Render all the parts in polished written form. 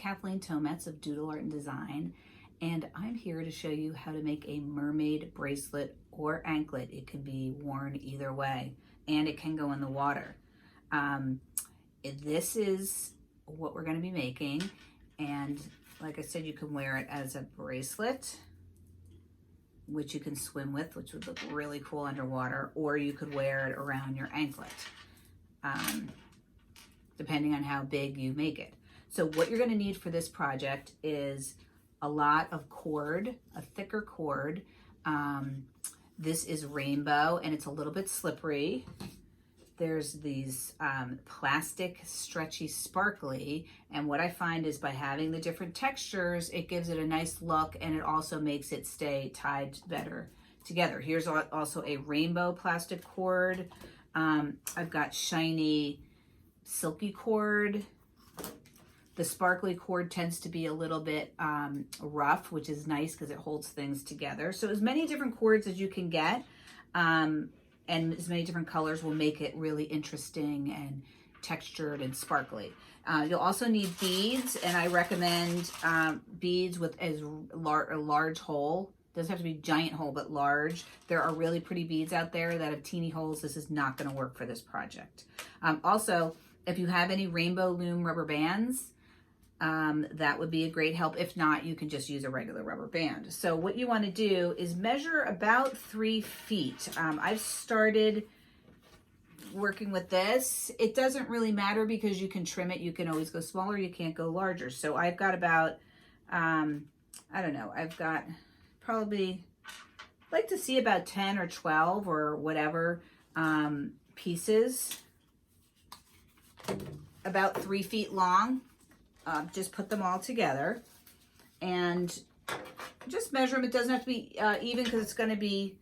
Kathleen Tometz of Doodle Art and Design, and I'm here to show you how to make a mermaid bracelet or anklet. It can be worn either way, and it can go in the water. This is what we're going to be making, and like I said, you can wear it as a bracelet, which you can swim with, which would look really cool underwater, or you could wear it around your anklet, depending on how big you make it. So what you're going to need for this project is a lot of cord, a thicker cord. This is rainbow and it's a little bit slippery. There's these plastic, stretchy, sparkly, and what I find is by having the different textures, it gives it a nice look and it also makes it stay tied better together. Here's also a rainbow plastic cord. I've got shiny, silky cord. The sparkly cord tends to be a little bit rough, which is nice because it holds things together. So as many different cords as you can get, and as many different colors will make it really interesting and textured and sparkly. You'll also need beads, and I recommend beads with a large hole. Doesn't have to be giant hole, but large. There are really pretty beads out there that have teeny holes. This is not going to work for this project. Also, if you have any Rainbow Loom rubber bands, that would be a great help. If not, you can just use a regular rubber band. So what you want to do is measure about 3 feet. I've started working with this. It doesn't really matter because you can trim it. You can always go smaller. You can't go larger. So I've got about, I don't know, I've got probably, I'd like to see about 10 or 12 or whatever pieces, about 3 feet long. Just put them all together and just measure them. It doesn't have to be even because it's going to be,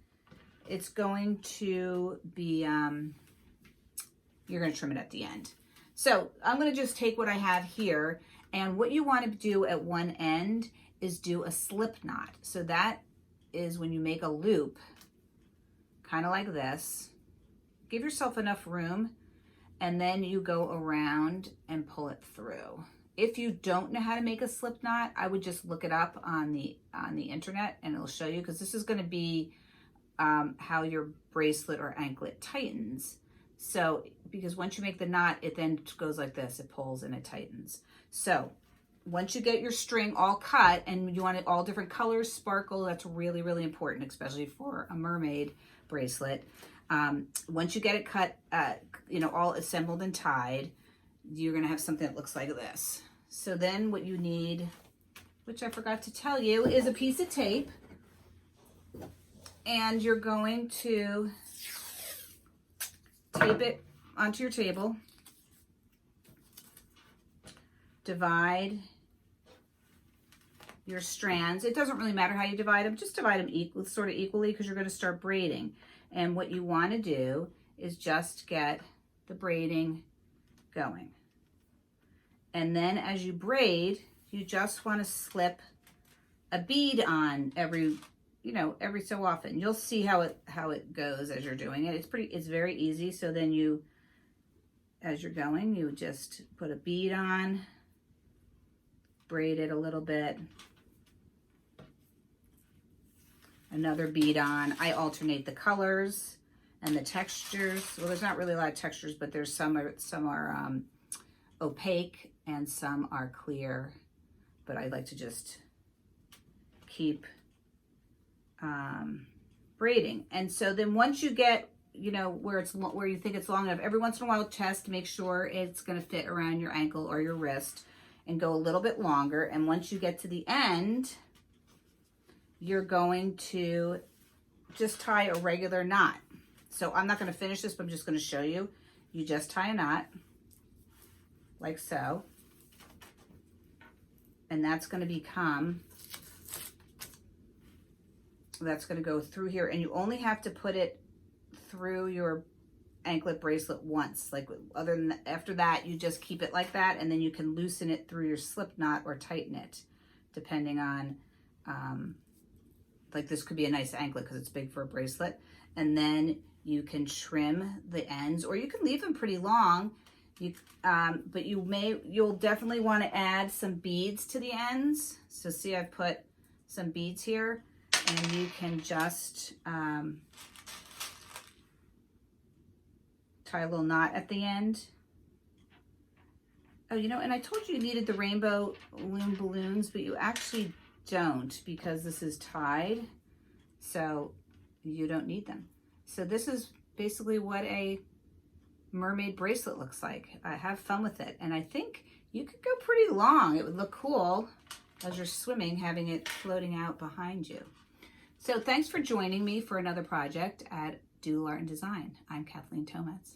you're going to trim it at the end. So I'm going to just take what I have here, and what you want to do at one end is do a slip knot. So that is when you make a loop, kind of like this. Give yourself enough room, and then you go around and pull it through. If you don't know how to make a slip knot, I would just look it up on the internet and it'll show you, because this is going to be how your bracelet or anklet tightens. So, because once you make the knot, it then goes like this. It pulls and it tightens. So once you get your string all cut, and you want it all different colors, sparkle, that's really, really important, especially for a mermaid bracelet. Once you get it cut, all assembled and tied, you're going to have something that looks like this. So then what you need, which I forgot to tell you, is a piece of tape. And you're going to tape it onto your table. Divide your strands. It doesn't really matter how you divide them. Just divide them sort of equally, because you're going to start braiding. And what you want to do is just get the braiding going. And then as you braid, you just want to slip a bead on every so often. You'll see how it goes as you're doing it. It's very easy. So then as you're going, you just put a bead on, braid it a little bit, another bead on. I alternate the colors and the textures. Well, there's not really a lot of textures, but there's some are opaque and some are clear, but I like to just keep braiding. And so then once you get, where you think it's long enough, every once in a while test to make sure it's going to fit around your ankle or your wrist, and go a little bit longer. And once you get to the end, you're going to just tie a regular knot. So I'm not going to finish this, but I'm just going to show you. You just tie a knot like so, and that's going to go through here, and you only have to put it through your anklet bracelet once. Like, other than that, after that, you just keep it like that, and then you can loosen it through your slip knot or tighten it, depending on, like this could be a nice anklet because it's big for a bracelet. And then you can trim the ends, or you can leave them pretty long. But you'll definitely want to add some beads to the ends. So see, I've put some beads here, and you can just tie a little knot at the end. Oh, you know, and I told you needed the Rainbow Loom balloons, but you actually don't, because this is tied, so you don't need them. So this is basically what a mermaid bracelet looks like. Have fun with it, and I think you could go pretty long. It would look cool as you're swimming, having it floating out behind you. So thanks for joining me for another project at Doodle Art and Design. I'm Kathleen Tomez.